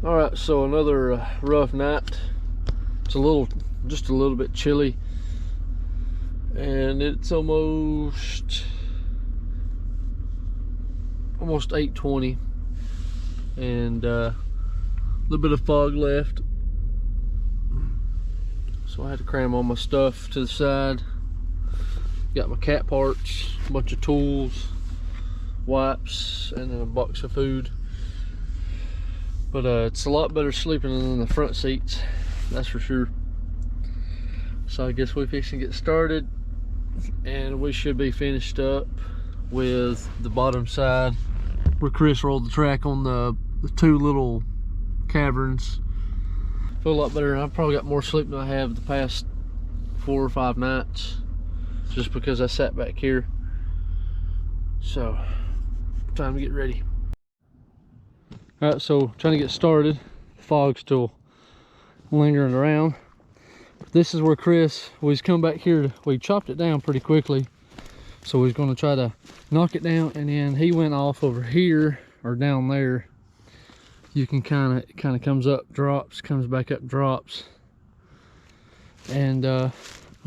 All right, so another rough night. It's just a little bit chilly, and it's almost 8:20, and a little bit of fog left. So I had to cram all my stuff to the side. Got my cat parts, a bunch of tools, wipes, and then a box of food. But it's a lot better sleeping in the front seats, that's for sure. So I guess we're fixing to get started, and we should be finished up with the bottom side where Chris rolled the track on the two little caverns. Feel a lot better, and I've probably got more sleep than I have the past 4 or 5 nights, just because I sat back here. So time to get ready. All right, so trying to get started. The fog's still lingering around. This is where Chris was come back here. We chopped it down pretty quickly, so he's going to try to knock it down, and then he went off over here or down there. You can kind of comes up, drops, comes back up, drops, and I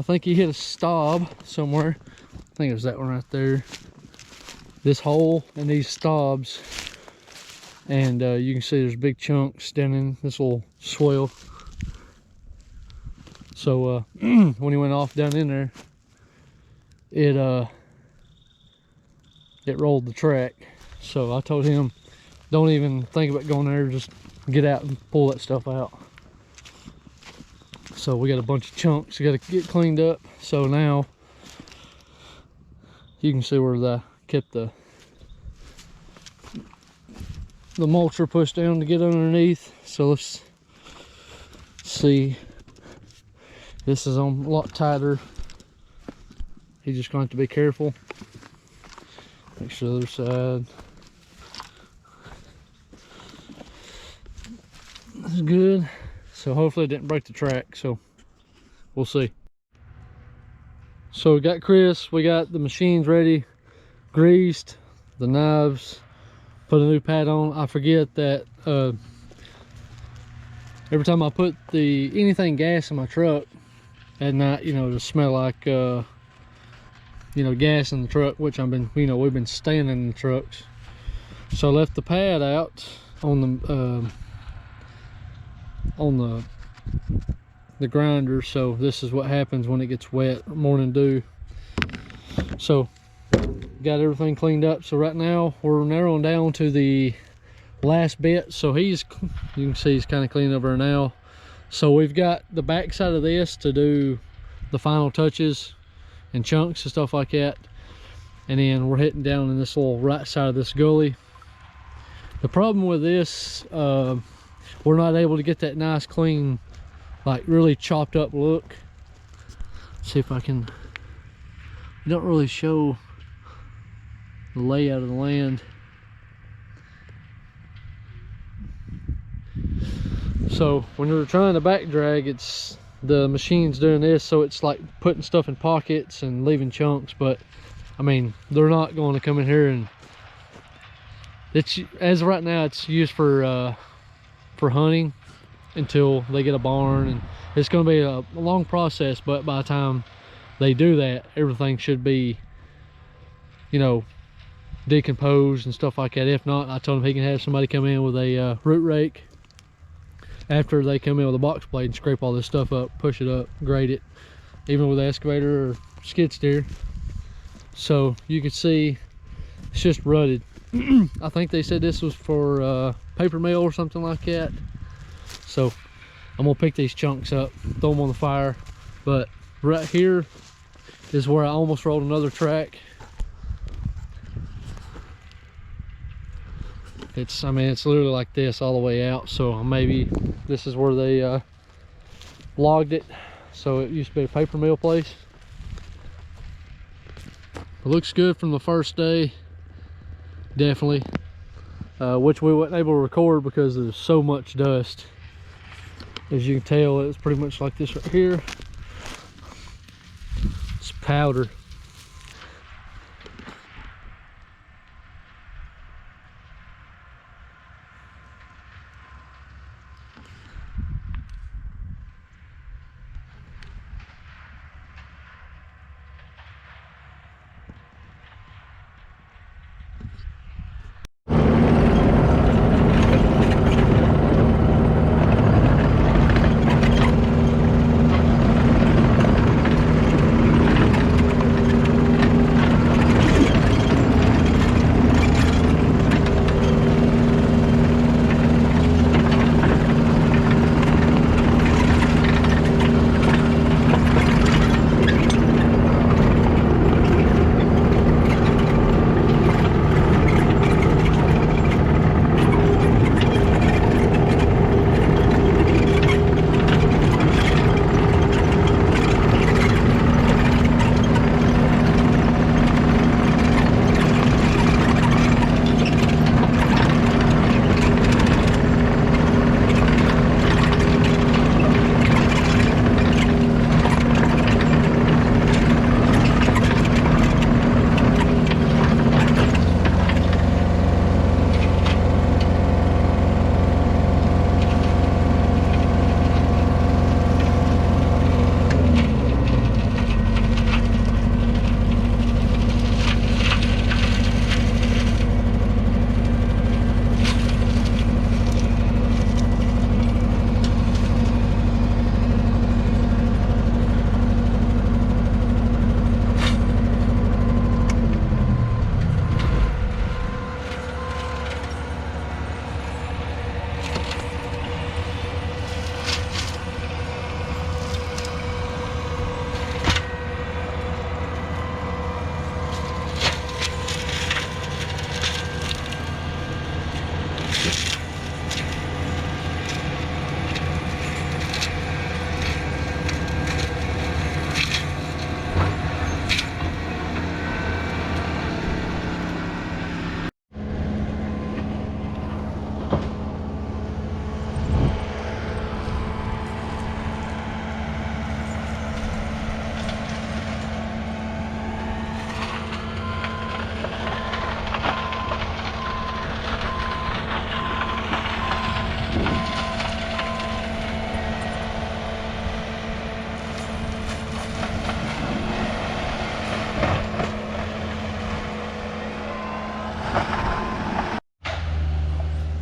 think he hit a stub somewhere. I think it was that one right there. This hole and these stubs. And you can see there's big chunks down in this little swale. So when he went off down in there, it rolled the track. So I told him, don't even think about going there, just get out and pull that stuff out. So we got a bunch of chunks we got to get cleaned up. So now you can see where I kept the mulcher pushed down to get underneath. So let's see. This is on a lot tighter. He's just going to have to be careful. Make sure the other side is good. So hopefully it didn't break the track. So we'll see. So we got Chris, we got the machines ready, greased, the knives, put a new pad on. I forget that every time I put anything gas in my truck at night, you know, to smell like you know, gas in the truck, which we've been staying in the trucks. So I left the pad out on the grinder. So this is what happens when it gets wet, morning dew. So got everything cleaned up. So right now we're narrowing down to the last bit. So you can see he's kind of clean over now. So we've got the back side of this to do the final touches and chunks and stuff like that, and then we're hitting down in this little right side of this gully. The problem with this, we're not able to get that nice clean, like really chopped up look. Let's see if I can. It don't really show the layout of the land. So when you're trying to back drag, it's the machine's doing this, so it's like putting stuff in pockets and leaving chunks. But I mean, they're not going to come in here, and it's, as of right now, it's used for hunting until they get a barn, and it's going to be a long process. But by the time they do that, everything should be, you know, decomposed and stuff like that. If not, I told him he can have somebody come in with a root rake after they come in with a box blade and scrape all this stuff up, push it up, grade it, even with an excavator or skid steer. So you can see it's just rutted. I think they said this was for paper mill or something like that. So I'm gonna pick these chunks up, throw them on the fire. But right here is where I almost rolled another track. It's literally like this all the way out. So maybe this is where they logged it. So it used to be a paper mill place. It looks good from the first day, definitely, which we weren't able to record because there's so much dust. As you can tell, it's pretty much like this right here. It's powder.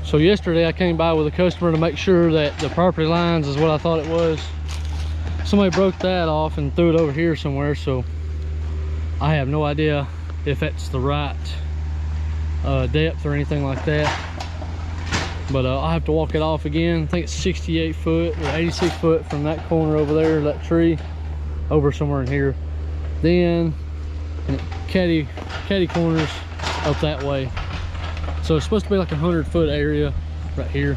So yesterday I came by with a customer to make sure that the property lines is what I thought it was. Somebody broke that off and threw it over here somewhere, so I have no idea if that's the right depth or anything like that. But I'll have to walk it off again. I think it's 68 foot or 86 foot from that corner over there, that tree, over somewhere in here. Then caddy corners up that way. So it's supposed to be like a 100-foot area right here,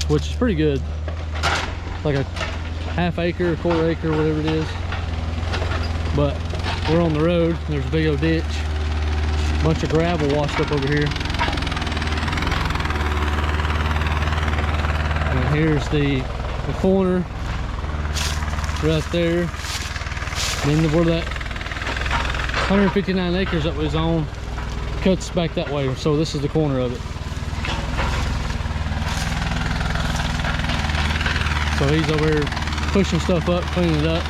which is pretty good. Like a half acre, a quarter acre, whatever it is. But we're on the road. There's a big old ditch. Bunch of gravel washed up over here. And here's the corner right there. And then where that 159 acres that was on cuts back that way. So this is the corner of it. So he's over here pushing stuff up, cleaning it up.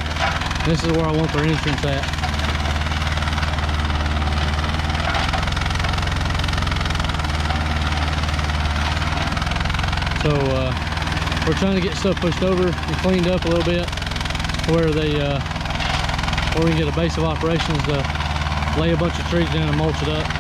This is where I want their entrance at. So we're trying to get stuff pushed over and cleaned up a little bit to where they where we can get a base of operations to lay a bunch of trees down and mulch it up.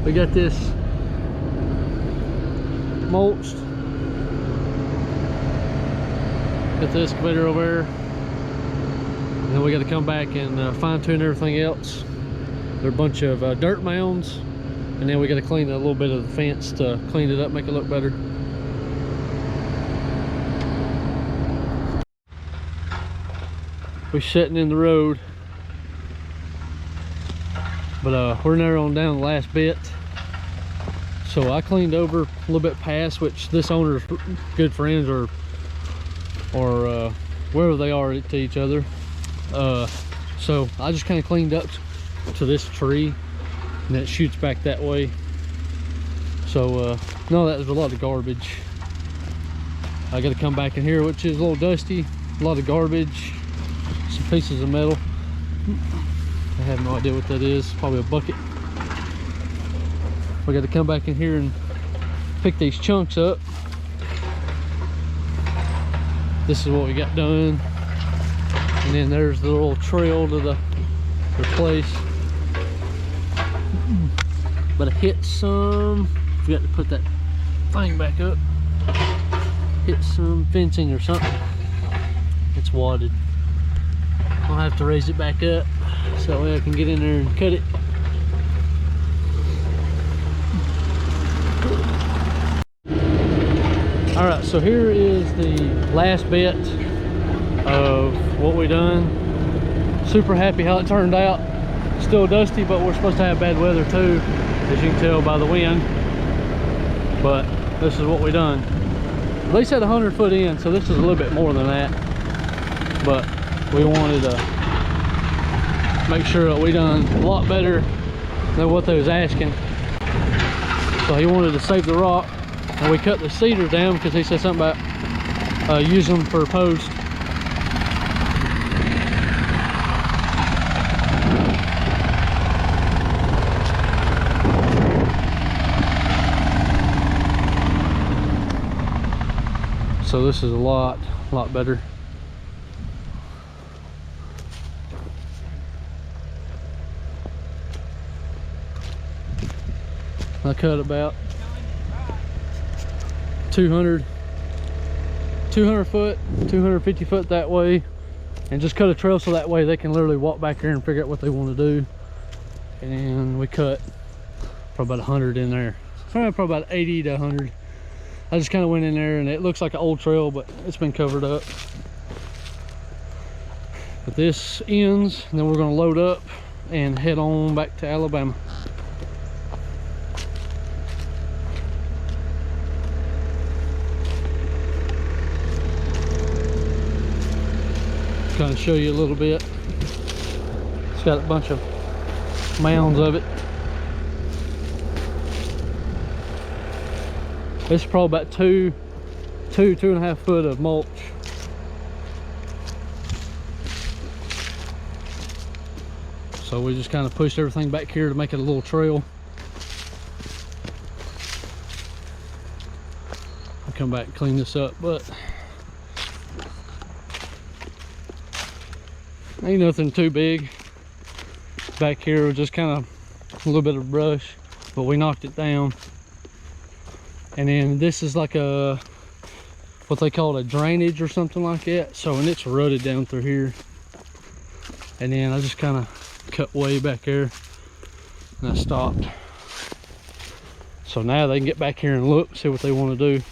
We got this mulched. Got the excavator over there. And then we got to come back and fine tune everything else. There are a bunch of dirt mounds. And then we got to clean a little bit of the fence to clean it up, make it look better. We're sitting in the road. But we're now on down the last bit. So I cleaned over a little bit past, which this owner's good friends or wherever they are to each other. So I just kind of cleaned up to this tree, and it shoots back that way. So no, that was a lot of garbage. I got to come back in here, which is a little dusty, a lot of garbage, some pieces of metal. I have no idea what that is, probably a bucket. We got to come back in here and pick these chunks up. This is what we got done. And then there's the little trail to the place. But I hit some, forgot to put that thing back up. Hit some fencing or something. It's wadded. I'll have to raise it back up so that way I can get in there and cut it. All right, so here is the last bit of what we done. Super happy how it turned out. Still dusty, but we're supposed to have bad weather too, as you can tell by the wind. But this is what we done. At least had 100 foot in, so this is a little bit more than that. But we wanted to make sure that we done a lot better than what they was asking. So he wanted to save the rock, and we cut the cedars down because he said something about using them for posts. So this is a lot better. I cut about 200 foot, 250 foot that way, and just cut a trail so that way they can literally walk back here and figure out what they want to do. And then we cut probably about 100 in there, probably about 80 to 100. I just kind of went in there, and it looks like an old trail, but it's been covered up. But this ends, and then we're going to load up and head on back to Alabama. Kind of show you a little bit. It's got a bunch of mounds of it. It's probably about two and a half foot of mulch. So we just kind of pushed everything back here to make it a little trail. I'll come back and clean this up, but ain't nothing too big. Back here was just kind of a little bit of brush, but we knocked it down. And then this is like a, what they call a drainage or something like that. So, and it's rutted down through here. And then I just kind of cut way back there and I stopped. So now they can get back here and look, see what they want to do.